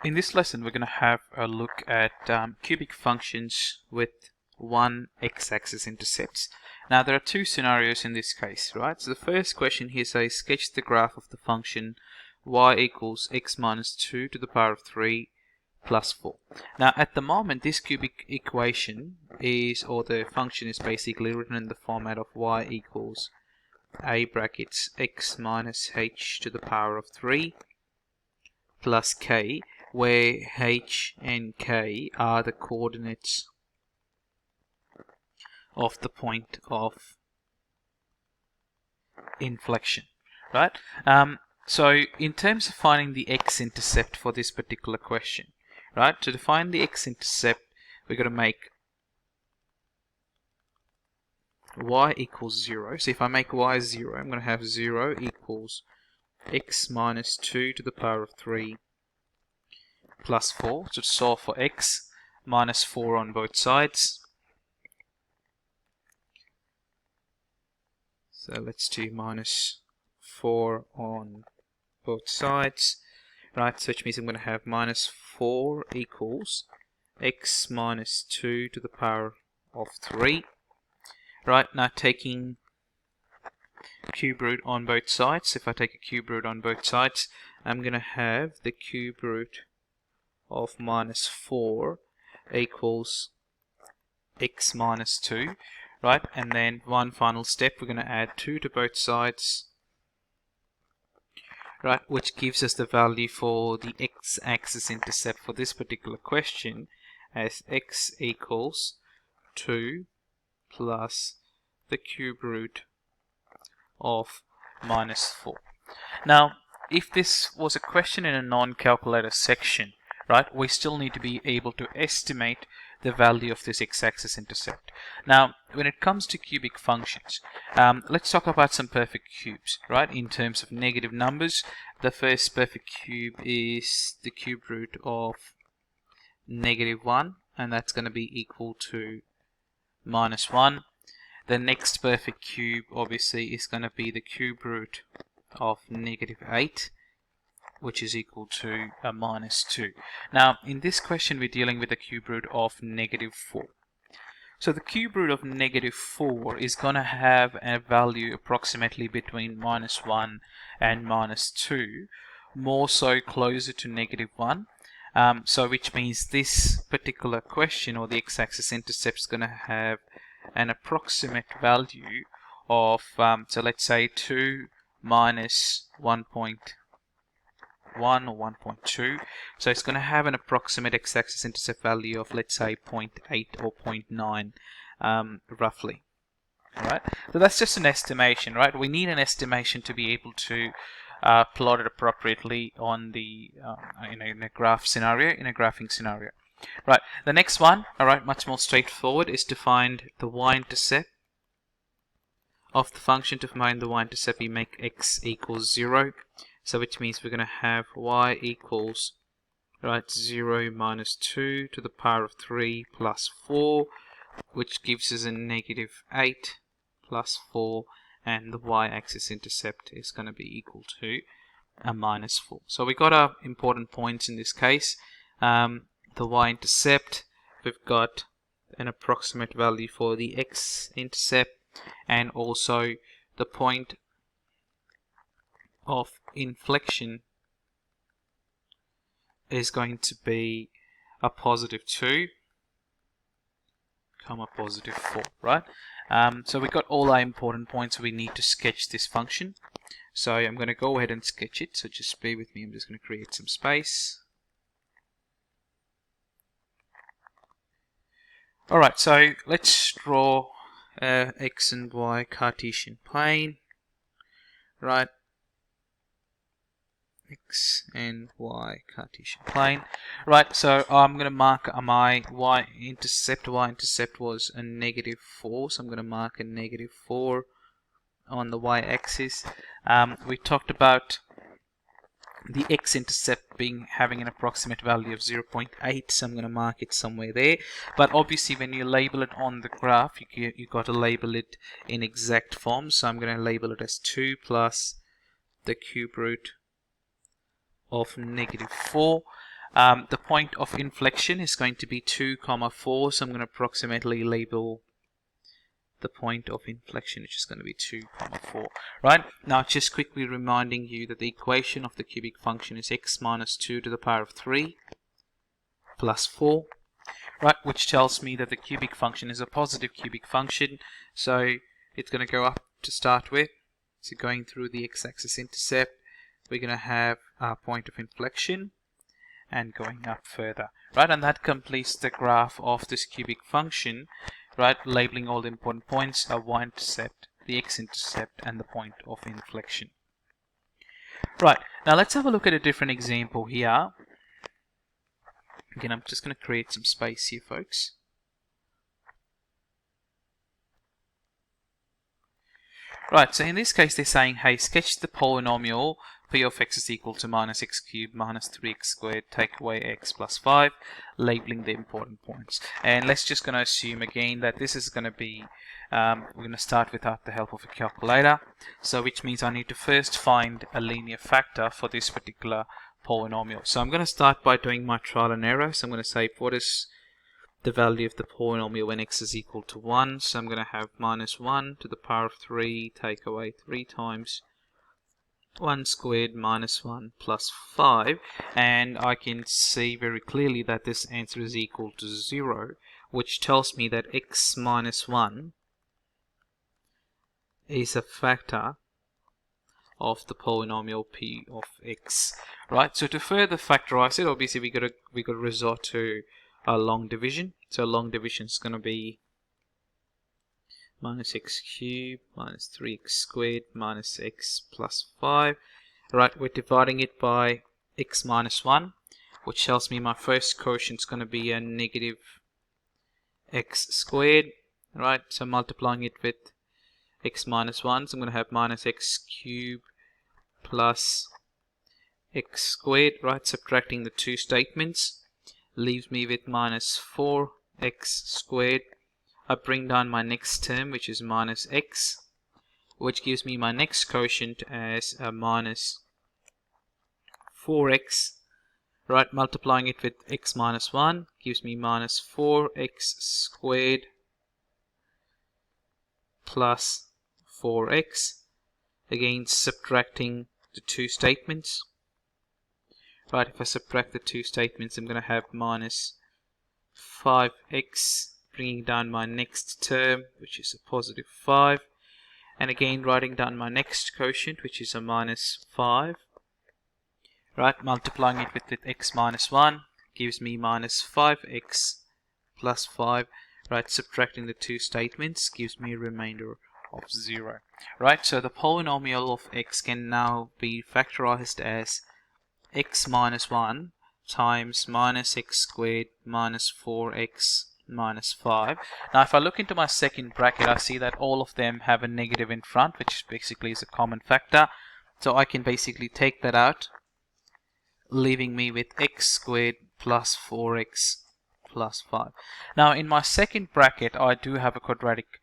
In this lesson, we're going to have a look at cubic functions with one x-axis intercepts. Now, there are two scenarios in this case, right? So the first question here says, sketch the graph of the function y equals x minus 2 to the power of 3 plus 4. Now, at the moment, this cubic equation is, or the function is basically written in the format of y equals a brackets x minus h to the power of 3 plus k, where h and k are the coordinates of the point of inflection, right? So in terms of finding the x-intercept for this particular question, right, to define the x-intercept, we're going to make y equals 0. So if I make y 0, I'm going to have 0 equals x minus 2 to the power of 3 plus 4. So to solve for x, minus 4 on both sides. So let's do minus 4 on both sides, right? So which means I'm going to have minus 4 equals x minus 2 to the power of 3. Right, now taking cube root on both sides. If I take a cube root on both sides, I'm going to have the cube root of minus 4 equals x minus 2. Right, and then one final step, we're going to add 2 to both sides, right, which gives us the value for the x-axis intercept for this particular question as x equals 2 plus the cube root of minus 4. Now, if this was a question in a non-calculator section, right, we still need to be able to estimate the value of this x-axis intercept. Now, when it comes to cubic functions, let's talk about some perfect cubes, right? In terms of negative numbers, the first perfect cube is the cube root of -1, and that's going to be equal to minus 1. The next perfect cube, obviously, is going to be the cube root of -8, which is equal to a minus 2. Now, in this question, we're dealing with a cube root of -4. So the cube root of -4 is going to have a value approximately between -1 and -2, more so closer to -1. So which means this particular question, or the x-axis intercept, is going to have an approximate value of, so let's say 2 minus 1.1 or 1.2. So it's going to have an approximate x-axis intercept value of, let's say, 0.8 or 0.9, roughly. All right. So that's just an estimation, right? We need an estimation to be able to plot it appropriately on the in a graph scenario, in a graphing scenario. Right. The next one, all right, much more straightforward, is to find the y-intercept of the function. To find the y-intercept, we make x equals 0. So which means we're going to have y equals, right, 0 minus 2 to the power of 3 plus 4, which gives us a -8 plus 4, and the y-axis intercept is going to be equal to a minus 4. So we got our important points in this case. The y-intercept, we've got an approximate value for the x-intercept, and also the point of inflection is going to be a positive 2, comma positive 4, right? So we got all our important points. We need to sketch this function. So I'm going to go ahead and sketch it. So just bear with me. I'm just going to create some space. Alright, so let's draw x and y Cartesian plane, right? X and y Cartesian plane, right? So I'm going to mark my y-intercept. Y-intercept was a -4, so I'm going to mark a -4 on the y-axis. We talked about the x-intercept having an approximate value of 0.8, so I'm going to mark it somewhere there. But obviously, when you label it on the graph, you got to label it in exact form. So I'm going to label it as 2 plus the cube root of -4. The point of inflection is going to be 2, 4, so I'm going to approximately label the point of inflection, which is going to be 2, 4. Right, now just quickly reminding you that the equation of the cubic function is x minus 2 to the power of 3 plus 4, right, which tells me that the cubic function is a positive cubic function, so it's going to go up to start with. So going through the x-axis intercept, we're going to have our point of inflection and going up further, right, and that completes the graph of this cubic function, right, labeling all the important points, a y-intercept, the x-intercept, and the point of inflection. Right, now let's have a look at a different example here. Again, I'm just going to create some space here, folks. Right, so in this case they're saying, hey, sketch the polynomial p of x is equal to minus x cubed minus 3x squared, take away x plus 5, labeling the important points. And let's just going to assume again that this is going to be, we're going to start without the help of a calculator, so which means I need to first find a linear factor for this particular polynomial. So I'm going to start by doing my trial and error. So I'm going to say, what is the value of the polynomial when x is equal to 1? So I'm going to have minus 1 to the power of 3, take away 3 times 1 squared minus 1 plus 5, and I can see very clearly that this answer is equal to 0, which tells me that x minus 1 is a factor of the polynomial p of x. Right, so to further factorize it, obviously we got to resort to a long division. So long division is going to be minus x cubed minus 3x squared minus x plus 5. Right, we're dividing it by x minus 1, which tells me my first quotient is going to be a negative x squared. Right, so multiplying it with x minus 1, so I'm going to have minus x cubed plus x squared. Right, subtracting the two statements leaves me with minus 4x squared. I bring down my next term, which is minus x, which gives me my next quotient as a minus 4x. Right, multiplying it with x minus 1 gives me minus 4x squared plus 4x. Again, subtracting the two statements. Right, if I subtract the two statements, I'm going to have minus 5x, bringing down my next term, which is a positive 5, and again writing down my next quotient, which is a minus 5. Right, multiplying it with x minus 1 gives me minus 5x plus 5. Right, subtracting the two statements gives me a remainder of 0. Right, so the polynomial of x can now be factorized as x minus 1 times minus x squared minus 4x minus 5. Now if I look into my second bracket, I see that all of them have a negative in front, which basically is a common factor. So I can basically take that out, leaving me with x squared plus 4x plus 5. Now in my second bracket, I do have a quadratic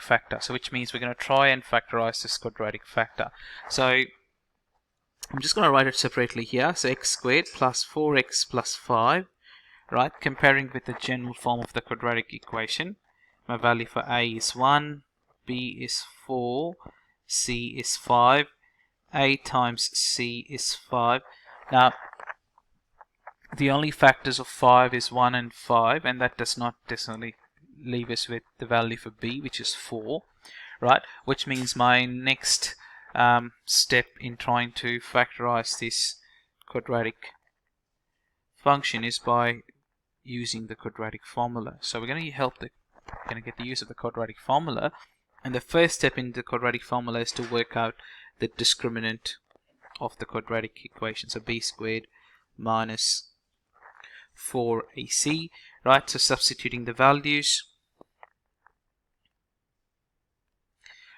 factor, so which means we're going to try and factorize this quadratic factor. So I'm just going to write it separately here. So x squared plus 4x plus 5, right, comparing with the general form of the quadratic equation. My value for a is 1, b is 4, c is 5, a times c is 5. Now the only factors of 5 is 1 and 5, and that does not necessarily leave us with the value for b, which is 4, right, which means my next step in trying to factorize this quadratic function is by using the quadratic formula. So we're going to get the use of the quadratic formula, and the first step in the quadratic formula is to work out the discriminant of the quadratic equation. So b squared minus 4ac, right? So substituting the values,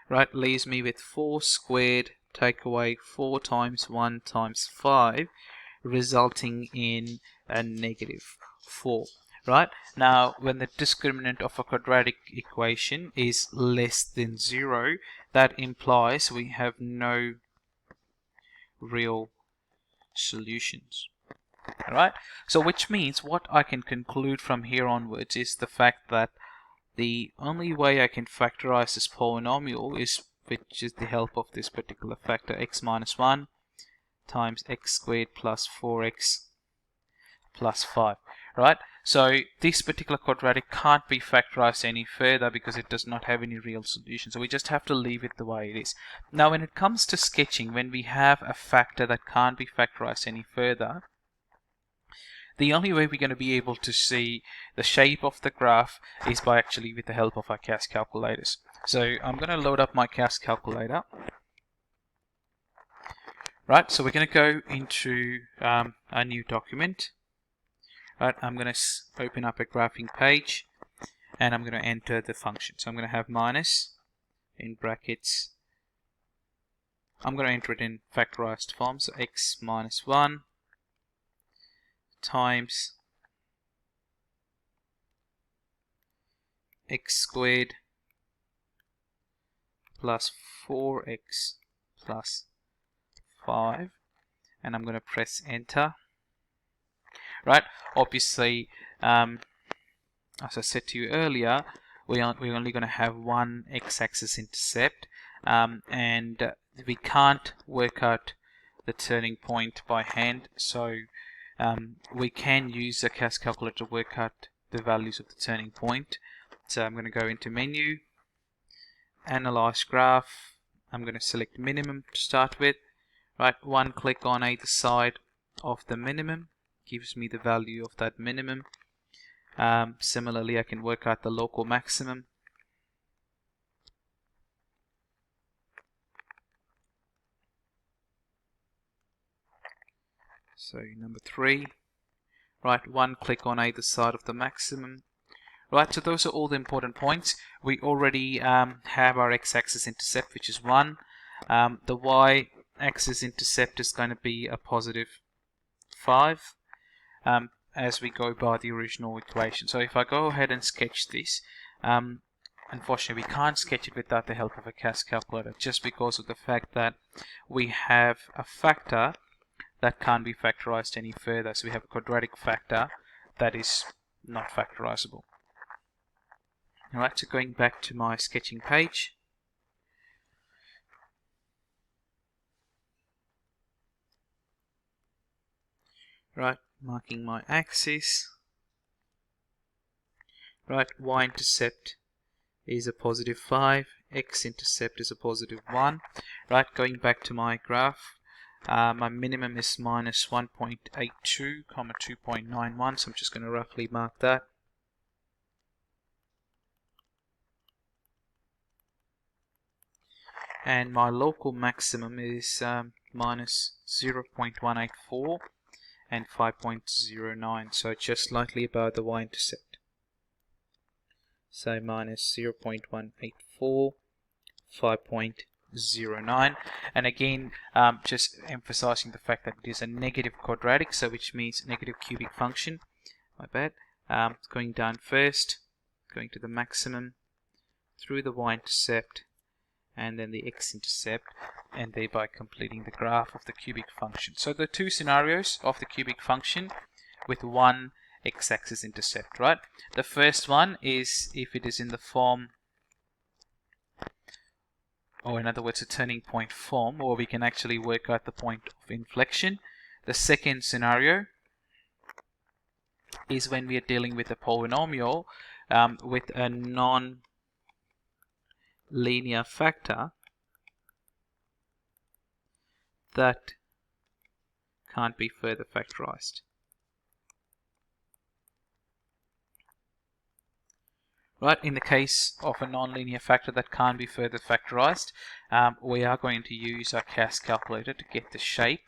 right, leaves me with 4 squared, take away 4 times 1 times 5, resulting in a negative 4. Right, now when the discriminant of a quadratic equation is less than 0, that implies we have no real solutions. Alright, so which means what I can conclude from here onwards is the fact that the only way I can factorize this polynomial is with just the help of this particular factor, x minus 1 times x squared plus 4x plus 5. Right? So this particular quadratic can't be factorized any further because it does not have any real solution. So we just have to leave it the way it is. Now when it comes to sketching, when we have a factor that can't be factorized any further, the only way we're going to be able to see the shape of the graph is by actually with the help of our CAS calculators. So I'm going to load up my CAS calculator. Right, so we're going to go into a new document. Right, I'm going to open up a graphing page and I'm going to enter the function. So I'm going to have minus in brackets. I'm going to enter it in factorized form, so x minus 1 times x squared plus 4x plus 5, and I'm going to press enter. Right, obviously, as I said to you earlier, we're only going to have one x-axis intercept, and we can't work out the turning point by hand, so we can use a CAS calculator to work out the values of the turning point. So I'm going to go into menu, analyze graph. I'm going to select minimum to start with. Right, one click on either side of the minimum gives me the value of that minimum. Similarly, I can work out the local maximum. So number 3. Right, one click on either side of the maximum. Right, so those are all the important points. We already have our x-axis intercept, which is 1. The y-axis intercept is going to be a positive 5. As we go by the original equation. So if I go ahead and sketch this, unfortunately we can't sketch it without the help of a CAS calculator, just because of the fact that we have a factor that can't be factorized any further. So we have a quadratic factor that is not factorizable. Alright, so going back to my sketching page. Right, marking my axis. Right, y-intercept is a positive 5, x-intercept is a positive 1. Right, going back to my graph, my minimum is minus 1.82, comma 2.91, so I'm just going to roughly mark that. And my local maximum is minus 0.184 and 5.09, so just slightly above the y-intercept. So minus 0.184, 5.09, and again just emphasizing the fact that it is a negative quadratic, so which means negative cubic function. My bad. Going down first, going to the maximum, through the y-intercept, and then the x-intercept, and thereby completing the graph of the cubic function. So the two scenarios of the cubic function with one x-axis intercept, right? The first one is if it is in the form, or in other words a turning point form, or we can actually work out the point of inflection. The second scenario is when we are dealing with a polynomial with a non-linear factor that can't be further factorized. Right, in the case of a nonlinear factor that can't be further factorized, we are going to use our CAS calculator to get the shape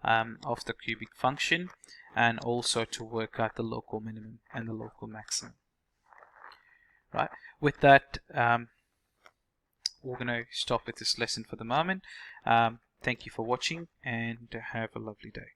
of the cubic function, and also to work out the local minimum and the local maximum. Right, with that, we're going to stop with this lesson for the moment. Thank you for watching, and have a lovely day.